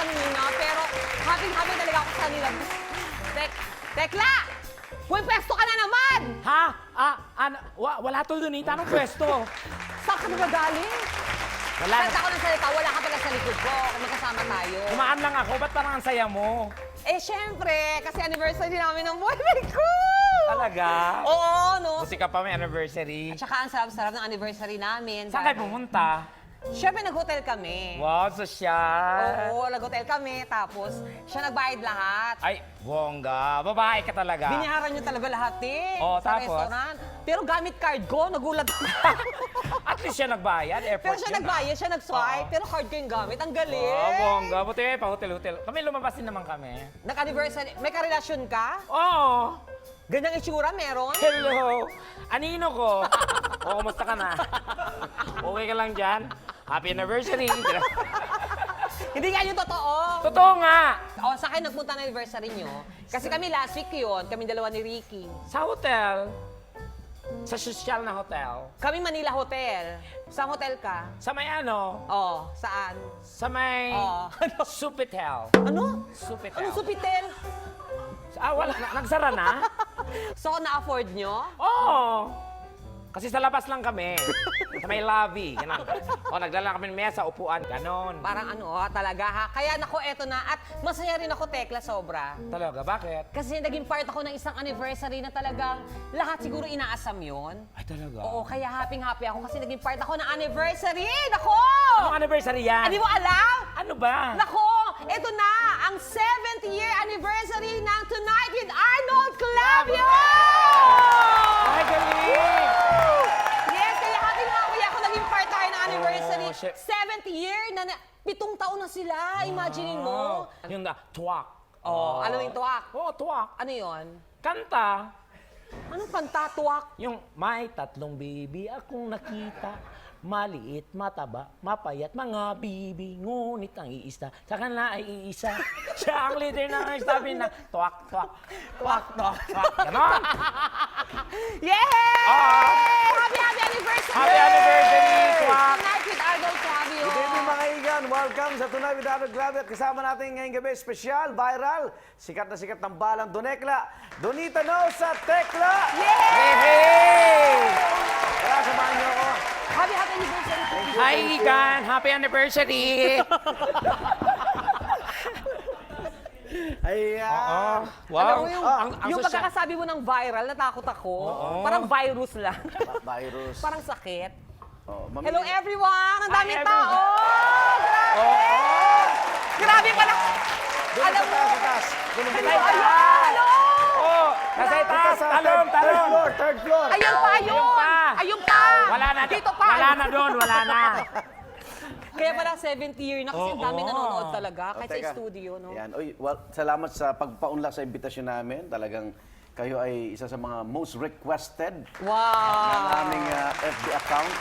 kanina, pero happy talaga ako sa kanila. Tekla! Pwesto ka na naman! Ha? Wala to dun, Anong pwesto? Saan ka na ba galing? Wala. Salita ko ng salita, wala ka pala sa likod ko. Kung magkasama tayo. Kumaan lang ako. Ba't parang ang saya mo? Eh, syempre, kasi anniversary namin ng boyfriend ko! Talaga? Oo, no? Buti ka pa may anniversary. At saka ang sarap-sarap ng anniversary namin. Saan kayo pumunta? Syempre, nag-hotel kami. Wow, sosyal. Oo, nag-hotel kami. Tapos, siya nagbayad lahat. Ay, bongga. Babae ka talaga. Binayaran niyo talaga lahat eh. Oo, sa tapos? restaurant. Pero gamit card ko, nagulat ako. At least siya nagbayad. Effort Pero siya yun, nagbayad, siya nag-swipe. Oo. Pero card ko yung gamit. Ang galing. Oh, bongga. Buti pa hotel-hotel. Kami lumabas din naman kami. Nag-anniversary. May karelasyon ka? Oo. Ganyang itsura meron? Hello. Anino ko. O, kumusta ka na? Okay ka lang dyan? Happy anniversary. Hindi nga yung totoo. Totoo nga. O, sa akin nagpunta na anniversary nyo. Kasi kami last week yun, kami dalawa ni Ricky. Sa hotel. Sa sosyal na hotel. Kami Manila Hotel. Saan hotel ka? Sa may ano? Oh, saan? Sa may Ano? Supitel. Ano? Supitel. Anong Supitel? Wala. Nagsara na? So, na-afford nyo? Oo. Kasi sa labas lang kami. Sa may lobby. Ganun. O, nagdala kami ng mesa, upuan. Ganon. Parang ano, talaga ha. Kaya nako, eto na. At masaya rin ako, Tekla, sobra. Talaga, bakit? Kasi naging part ako ng isang anniversary na talagang lahat siguro inaasam yon. Ay, talaga? Oo, kaya happy ako kasi naging part ako ng anniversary. Nako! Anong anniversary yan? Hindi mo alam? Ano ba? Nako! Eto na! Ang 7th year anniversary ng Tonight with Arnold Clavio! Ay, galing! Yes, kaya happy ako naging part tayo ng anniversary. Oh, shit. 7th year na 7 taon na sila. Imaginein mo. Yung twak. Oh, ano yung tuwak? Oo, twak. Ano yon? Kanta. Anong kanta, tuwak? Yung may tatlong baby akong nakita. Maliit, mataba, mapayat, mga bibi, ngunit ang iisa, sa kanila ay iisa. Siya ang leader ng sabi na, twak, twak, twak, twak, twak. Ganon! Yay! Happy anniversary! Happy anniversary, twak! Tonight with Arnold Clavio. Good evening mga igan. Welcome sa Tonight with Arnold Clavio. At kasama natin ngayong gabi, special, viral, sikat na sikat ng balang Donekla. Donita Knows sa Tekla! Hey, hey! Kaya samahan niyo ako. Happy anniversary! Hi, Igan! Happy anniversary! Ayan. Wow! Alam mo yung, ang yung social- pagkakasabi mo ng viral, natakot ako. Parang virus lang. Virus. Parang sakit. Oh, Hello everyone! Ang daming Hi, tao! Grabe! Oo. Grabe pala! Doon Alam sa mo, taas, sa taas. Doon sa hello, taas. ayun! Hello! Oh, nasa Dito itaas! sa Talon, third talon! floor, third floor. Ayun pa, ayun! Ayun pa. Ayun pa! Wala na. Dito pa! Wala na doon, wala na. Kaya pala 7th year na kasi ang daming Oo. nanonood talaga. Oh, Kahit teka. sa studio, no? Ayan. Uy, well, salamat sa pagpaunlak sa imbitasyon namin. Talagang kayo ay isa sa mga most requested Wow! ng aming FB account.